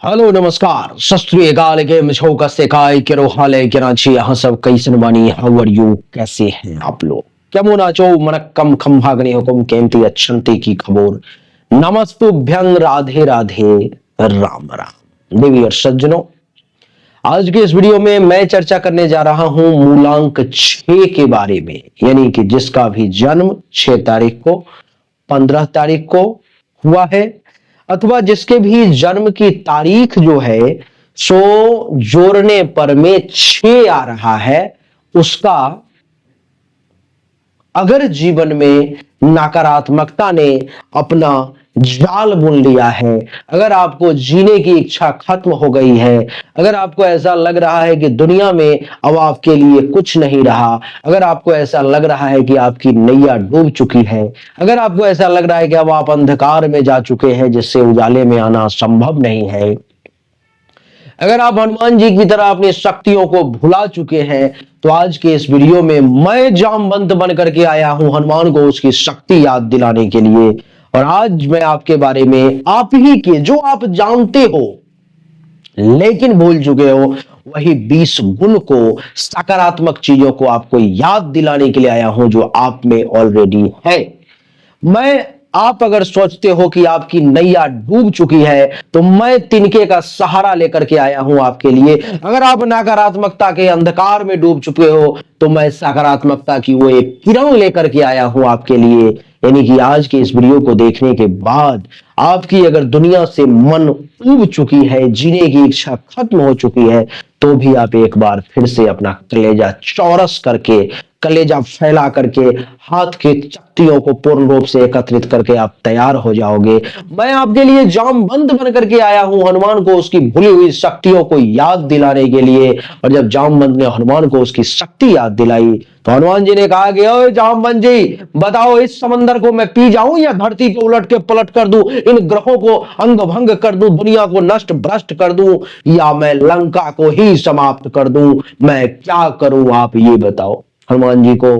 Hello नमस्कार सत श्री अकाल के मिछो कसे काय के रोहाले के रांची यहाँ सब कैसन बानी हाउ आर यू कैसे हैं आप लोग केमन आचो मनक्कम खंभागनी हुकुम केमती अच्छंती की खबर नमस्तुभ्यं राधे राधे राम राम देवी और सज्जनों। आज के इस वीडियो में मैं चर्चा करने जा रहा हूं मूलांक 6 के बारे में, यानी कि जिसका भी जन्म 6 तारीख को 15 तारीख को हुआ है अथवा जिसके भी जन्म की तारीख जो है सो जोड़ने पर में 6 आ रहा है, उसका अगर जीवन में नकारात्मकता ने अपना जाल बुन लिया है, अगर आपको जीने की इच्छा खत्म हो गई है, अगर आपको ऐसा लग रहा है कि दुनिया में अब आपके लिए कुछ नहीं रहा, अगर आपको ऐसा लग रहा है कि आपकी नैया डूब चुकी है, अगर आपको ऐसा लग रहा है कि अब आप अंधकार में जा चुके हैं जिससे उजाले में आना संभव नहीं है, अगर आप हनुमान जी की तरह अपनी शक्तियों को भुला चुके हैं, तो आज के इस वीडियो में मैं जामवंत बन करके आया हूं हनुमान को उसकी शक्ति याद दिलाने के लिए। और आज मैं आपके बारे में आप ही के जो आप जानते हो लेकिन भूल चुके हो वही 20 गुण को, सकारात्मक चीजों को आपको याद दिलाने के लिए आया हूं जो आप में ऑलरेडी है। आप अगर सोचते हो कि आपकी नैया डूब चुकी है तो मैं तिनके का सहारा लेकर के आया हूं आपके लिए। अगर आप नकारात्मकता के अंधकार में डूब चुके हो तो मैं सकारात्मकता की वो एक किरण लेकर के आया हूं आपके लिए। यानी कि आज के इस वीडियो को देखने के बाद आपकी अगर दुनिया से मन उब चुकी है, जीने की इच्छा खत्म हो चुकी है, तो भी आप एक बार फिर से अपना कलेजा चौरस करके, कलेजा फैला करके, हाथ के शक्तियों को पूर्ण रूप से एकत्रित करके आप तैयार हो जाओगे। मैं आपके लिए जामवंत बन करके आया हूं हनुमान को उसकी भूली हुई शक्तियों को याद दिलाने के लिए। और जब जामवंत ने हनुमान को उसकी शक्ति याद दिलाई तो हनुमान जी ने कहा कि ओए जामवंत जी बताओ, इस समंदर को मैं पी जाऊं या धरती को उलट के पलट कर दूं, इन ग्रहों को अंग भंग कर दूं, दुनिया को नष्ट भ्रष्ट कर दूं, या मैं लंका को ही समाप्त कर दूं, मैं क्या करूं आप ये बताओ। हनुमान जी को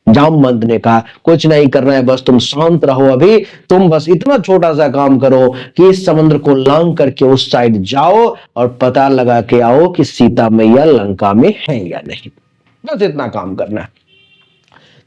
जामवंत ने कहा कुछ नहीं करना है, बस तुम शांत रहो, अभी तुम बस इतना छोटा सा काम करो कि इस समुद्र को लांग करके उस साइड जाओ और पता लगा के आओ कि सीता मैया लंका में है या नहीं। बस इतना काम करना है।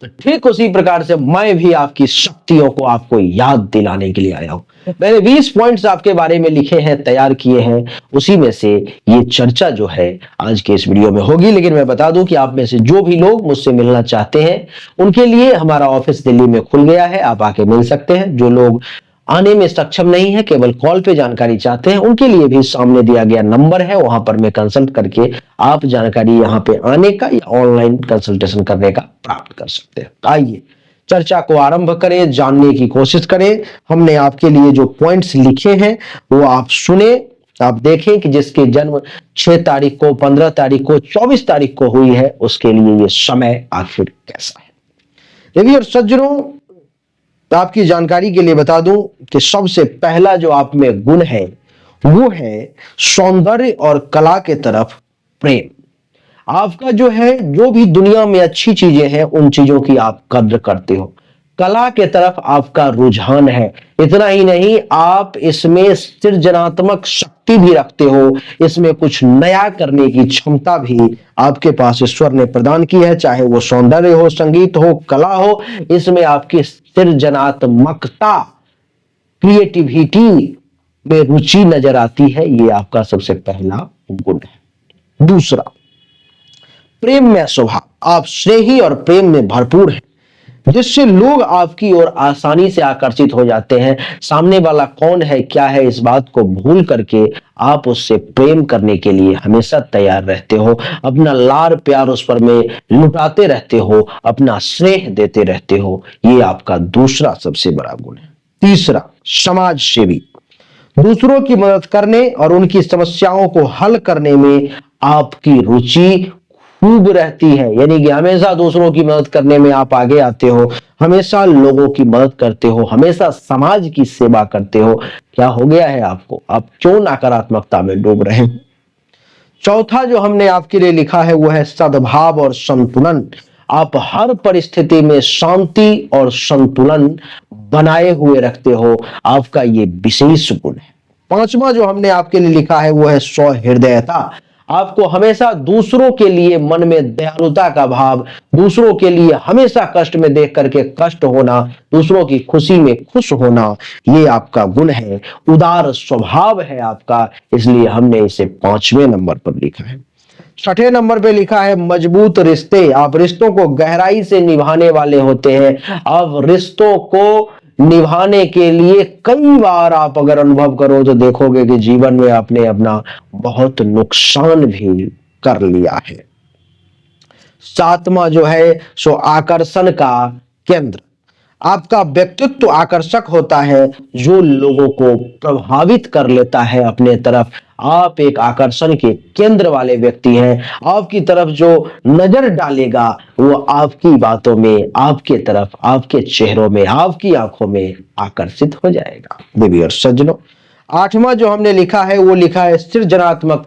तो ठीक उसी प्रकार से मैं भी आपकी शक्तियों को आपको याद दिलाने के लिए आया हूं। मैंने 20 पॉइंट्स आपके बारे में लिखे हैं, तैयार किए हैं, उसी में से ये चर्चा जो है आज के इस वीडियो में होगी। लेकिन मैं बता दूं कि आप में से जो भी लोग मुझसे मिलना चाहते हैं उनके लिए हमारा ऑफिस दिल्ली में खुल गया है, आप आके मिल सकते हैं। जो लोग आने में सक्षम नहीं है, केवल कॉल पे जानकारी चाहते हैं, उनके लिए भी सामने दिया गया नंबर है, वहां पर मैं कंसल्ट करके आप जानकारी यहां पे आने का या ऑनलाइन कंसल्टेशन करने का प्राप्त कर सकते हैं। आइए चर्चा को आरंभ करें, जानने की कोशिश करें। हमने आपके लिए जो पॉइंट्स लिखे हैं वो आप सुने, आप देखें कि जिसके जन्म 6 तारीख को, 15 तारीख को, 24 तारीख को हुई है उसके लिए ये समय आखिर कैसा है। देवी और सज्जनों, तो आपकी जानकारी के लिए बता दूं कि सबसे पहला जो आप में गुण है वो है सौंदर्य और कला के तरफ प्रेम। आपका जो है, जो भी दुनिया में अच्छी चीजें हैं उन चीजों की आप कद्र करते हो, कला के तरफ आपका रुझान है। इतना ही नहीं, आप इसमें सृजनात्मक शक्ति भी रखते हो, इसमें कुछ नया करने की क्षमता भी आपके पास ईश्वर ने प्रदान की है। चाहे वो सौंदर्य हो, संगीत हो, कला हो, इसमें आपकी सृजनात्मकता, क्रिएटिविटी में रुचि नजर आती है। ये आपका सबसे पहला गुण है। दूसरा, प्रेम में स्वभाव, आप स्नेही और प्रेम में भरपूर हैं, जिससे लोग आपकी ओर आसानी से आकर्षित हो जाते हैं। सामने वाला कौन है, क्या है, इस बात को भूल करके आप उससे प्रेम करने के लिए हमेशा तैयार रहते हो, अपना लाड़ प्यार उस पर में लुटाते रहते हो, अपना स्नेह देते रहते हो। ये आपका दूसरा सबसे बड़ा गुण है। तीसरा, समाज सेवी, दूसरों की मदद करने और उनकी समस्याओं को हल करने में आपकी रुचि खूब रहती है। यानी कि हमेशा दूसरों की मदद करने में आप आगे आते हो, हमेशा लोगों की मदद करते हो, हमेशा समाज की सेवा करते हो। क्या हो गया है आपको, आप क्यों नकारात्मकता में डूब रहे हो। चौथा जो हमने आपके लिए लिखा है वो है सद्भाव और संतुलन। आप हर परिस्थिति में शांति और संतुलन बनाए हुए रखते हो, आपका ये विशेष गुण है। पांचवा जो हमने आपके लिए लिखा है वो है सौहृदयता। आपको हमेशा दूसरों के लिए मन में दयालुता का भाव, दूसरों के लिए हमेशा कष्ट में देख करके कष्ट होना, दूसरों की खुशी में खुश होना, ये आपका गुण है, उदार स्वभाव है आपका, इसलिए हमने इसे 5वें नंबर पर लिखा है। छठे नंबर पे लिखा है मजबूत रिश्ते। आप रिश्तों को गहराई से निभाने वाले होते हैं। अब रिश्तों को निभाने के लिए कई बार आप अगर अनुभव करो तो देखोगे कि जीवन में आपने अपना बहुत नुकसान भी कर लिया है। सातवां जो है सो आकर्षण का केंद्र। आपका व्यक्तित्व आकर्षक होता है, जो लोगों को प्रभावित कर लेता है अपने तरफ। आप एक आकर्षण के केंद्र वाले व्यक्ति हैं। आपकी तरफ जो नजर डालेगा वो आपकी बातों में, आपके तरफ, आपके चेहरों में, आपकी आंखों में आकर्षित हो जाएगा। देवी और सज्जनों, आठवां जो हमने लिखा है वो लिखा है सृजनात्मक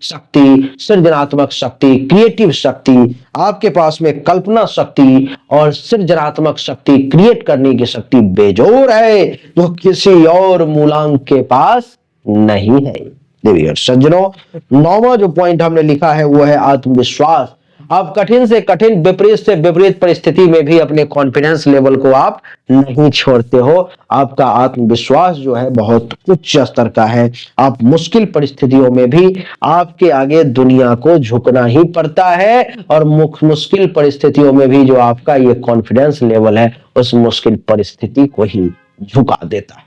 शक्ति, सृजनात्मक शक्ति, क्रिएटिव शक्ति। आपके पास में कल्पना शक्ति और सृजनात्मक शक्ति, क्रिएट करने की शक्ति बेजोर है, जो किसी और मूलांक के पास नहीं है। देवी और सज्जनों, नौवां जो पॉइंट हमने लिखा है वो है आत्मविश्वास। आप कठिन से कठिन, विपरीत से विपरीत परिस्थिति में भी अपने कॉन्फिडेंस लेवल को आप नहीं छोड़ते हो। आपका आत्मविश्वास जो है बहुत उच्च स्तर का है। आप मुश्किल परिस्थितियों में भी आपके आगे दुनिया को झुकना ही पड़ता है, और मुश्किल परिस्थितियों में भी जो आपका ये कॉन्फिडेंस लेवल है उस मुश्किल परिस्थिति को ही झुका देता है।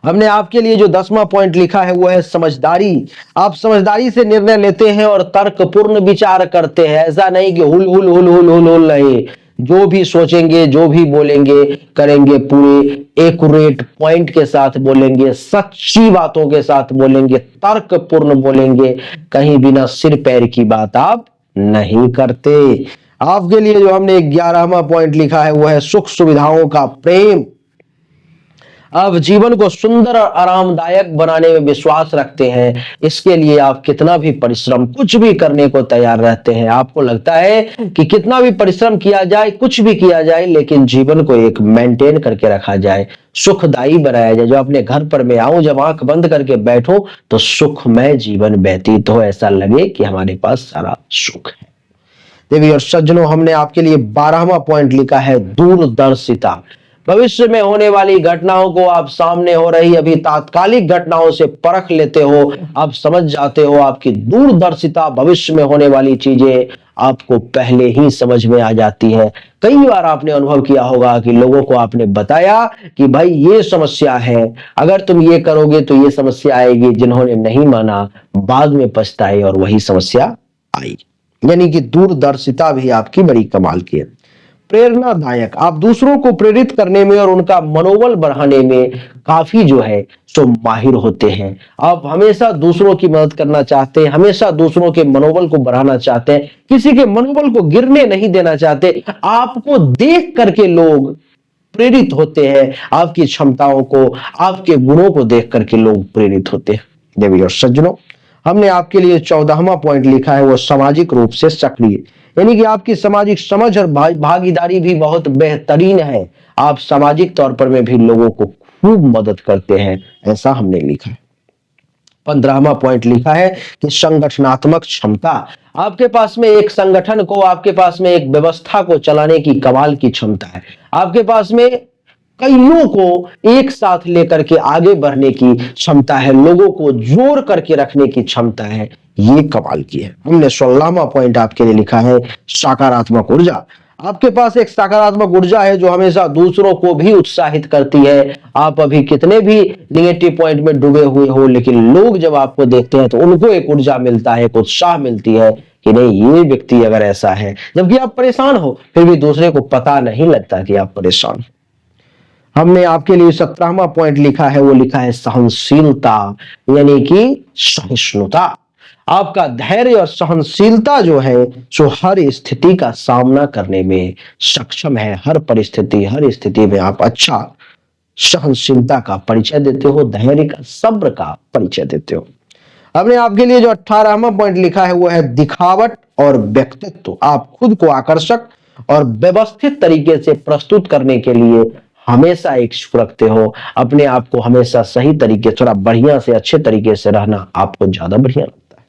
हमने आपके लिए जो 10वां पॉइंट लिखा है वो है समझदारी। आप समझदारी से निर्णय लेते हैं और तर्कपूर्ण विचार करते हैं। ऐसा नहीं कि हुल हुल हुल हुल हुल हुल रहे, जो भी सोचेंगे, जो भी बोलेंगे, करेंगे, पूरे एक्यूरेट पॉइंट के साथ बोलेंगे, सच्ची बातों के साथ बोलेंगे, तर्कपूर्ण बोलेंगे, कहीं बिना सिर पैर की बात आप नहीं करते। आपके लिए जो हमने 11वां पॉइंट लिखा है वो है सुख सुविधाओं का प्रेम। आप जीवन को सुंदर और आरामदायक बनाने में विश्वास रखते हैं। इसके लिए आप कितना भी परिश्रम, कुछ भी करने को तैयार रहते हैं। आपको लगता है कि कितना भी परिश्रम किया जाए, कुछ भी किया जाए, लेकिन जीवन को एक मेंटेन करके रखा जाए, सुखदायी बनाया जाए। जो अपने घर पर मैं आऊं, जब आंख बंद करके बैठूं तो सुखमय जीवन व्यतीत हो, ऐसा लगे कि हमारे पास सारा सुख है। देवी और सज्जनों, हमने आपके लिए 12वां पॉइंट लिखा है दूरदर्शिता। भविष्य में होने वाली घटनाओं को आप सामने हो रही अभी तात्कालिक घटनाओं से परख लेते हो, आप समझ जाते हो। आपकी दूरदर्शिता, भविष्य में होने वाली चीजें आपको पहले ही समझ में आ जाती है। कई बार आपने अनुभव किया होगा कि लोगों को आपने बताया कि भाई ये समस्या है, अगर तुम ये करोगे तो ये समस्या आएगी, जिन्होंने नहीं माना बाद में पछताए और वही समस्या आई। यानी कि दूरदर्शिता भी आपकी बड़ी कमाल की है। प्रेरणादायक, आप दूसरों को प्रेरित करने में और उनका मनोबल बढ़ाने में काफी जो है सो माहिर होते हैं। आप हमेशा दूसरों की मदद करना चाहते हैं, हमेशा दूसरों के मनोबल को बढ़ाना चाहते हैं, किसी के मनोबल को गिरने नहीं देना चाहते। आपको देख करके लोग प्रेरित होते हैं, आपकी क्षमताओं को, आपके गुणों को देख करके लोग प्रेरित होते हैं। देवी और सज्जनों, हमने आपके लिए 14वां पॉइंट लिखा है वो सामाजिक रूप से सक्रिय। यानी कि आपकी सामाजिक समझ और भागीदारी भी बहुत बेहतरीन है। आप सामाजिक तौर पर में भी लोगों को खूब मदद करते हैं, ऐसा हमने लिखा है। 15वां पॉइंट लिखा है कि संगठनात्मक क्षमता। आपके पास में एक संगठन को, आपके पास में एक व्यवस्था को चलाने की कमाल की क्षमता है। आपके पास में कईयों को एक साथ लेकर के आगे बढ़ने की क्षमता है, लोगों को जोड़ करके रखने की क्षमता है, ये कमाल की है। हमने 16वां पॉइंट आपके लिए लिखा है सकारात्मक ऊर्जा। आपके पास एक सकारात्मक ऊर्जा है जो हमेशा दूसरों को भी उत्साहित करती है। आप अभी कितने भी निगेटिव पॉइंट में डूबे हुए हो, लेकिन लोग जब आपको देखते हैं तो उनको एक ऊर्जा मिलता है, एक उत्साह मिलती है कि नहीं, ये व्यक्ति अगर ऐसा है, जबकि आप परेशान हो फिर भी दूसरे को पता नहीं लगता कि आप परेशान हो। हमने आपके लिए 17वां पॉइंट लिखा है वो लिखा है सहनशीलता, यानी कि सहिष्णुता। आपका धैर्य और सहनशीलता जो है जो हर स्थिति का सामना करने में सक्षम है। हर परिस्थिति, हर स्थिति में आप अच्छा सहनशीलता का परिचय देते हो, धैर्य का, सब्र का परिचय देते हो। हमने आपके लिए जो 18वां पॉइंट लिखा है वो है दिखावट और व्यक्तित्व। आप खुद को आकर्षक और व्यवस्थित तरीके से प्रस्तुत करने के लिए हमेशा इच्छुक रखते हो, अपने आप को हमेशा सही तरीके, थोड़ा बढ़िया से अच्छे तरीके से रहना आपको ज्यादा बढ़िया लगता है।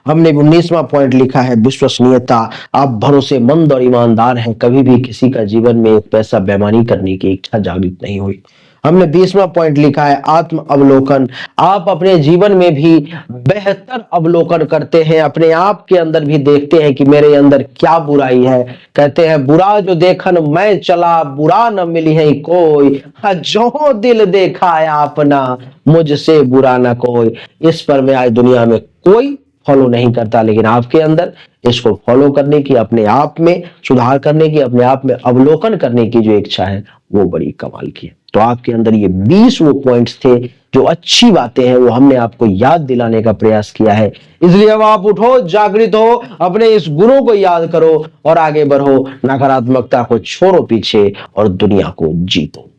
हमने 19वां पॉइंट लिखा है विश्वसनीयता। आप भरोसेमंद और ईमानदार हैं, कभी भी किसी का जीवन में एक पैसा बेईमानी करने की इच्छा जागृत नहीं हुई। हमने 20वां पॉइंट लिखा है आत्म अवलोकन। आप अपने जीवन में भी बेहतर अवलोकन करते हैं, अपने आप के अंदर भी देखते हैं कि मेरे अंदर क्या बुराई है। कहते हैं बुरा जो देखन मैं चला, बुरा न मिली है कोई, हाँ, जो दिल देखा है अपना, मुझसे बुरा ना कोई। इस पर मैं आज दुनिया में कोई फॉलो नहीं करता, लेकिन आपके अंदर इसको फॉलो करने की, अपने आप में सुधार करने की, अपने आप में अवलोकन करने की जो इच्छा है वो बड़ी कमाल की है। तो आपके अंदर ये 20 वो पॉइंट्स थे, जो अच्छी बातें हैं वो हमने आपको याद दिलाने का प्रयास किया है। इसलिए अब आप उठो, जागृत हो, अपने इस गुणों को याद करो और आगे बढ़ो, नकारात्मकता को छोड़ो पीछे और दुनिया को जीतो।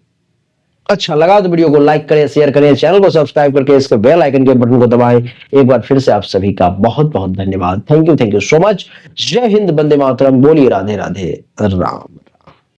अच्छा लगा तो वीडियो को लाइक करें, शेयर करें, चैनल को सब्सक्राइब करके इसके बेल आइकन के बटन को दबाएं। एक बार फिर से आप सभी का बहुत बहुत धन्यवाद। Thank you so much. जय हिंद, वंदे मातरम, बोलिए राधे राधे राम।